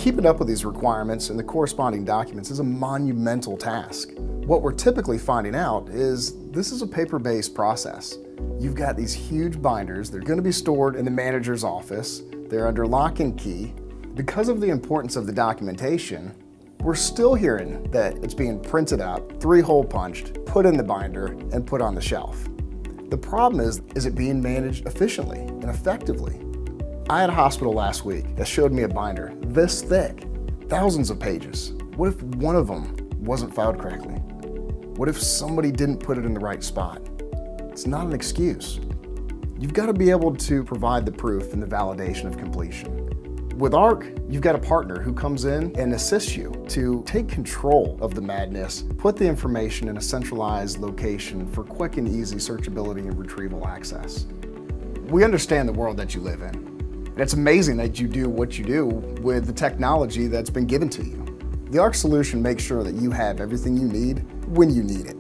Keeping up with these requirements and the corresponding documents is a monumental task. What we're typically finding out is this is a paper-based process. You've got these huge binders. They're going to be stored in the manager's office. They're under lock and key. Because of the importance of the documentation, we're still hearing that it's being printed up, 3-hole punched, put in the binder, and put on the shelf. The problem is it being managed efficiently and effectively? I had a hospital last week that showed me a binder this thick, thousands of pages. What if one of them wasn't filed correctly? What if somebody didn't put it in the right spot? It's not an excuse. You've got to be able to provide the proof and the validation of completion. With ARC, you've got a partner who comes in and assists you to take control of the madness, put the information in a centralized location for quick and easy searchability and retrieval access. We understand the world that you live in. And it's amazing that you do what you do with the technology that's been given to you. The ARC solution makes sure that you have everything you need when you need it.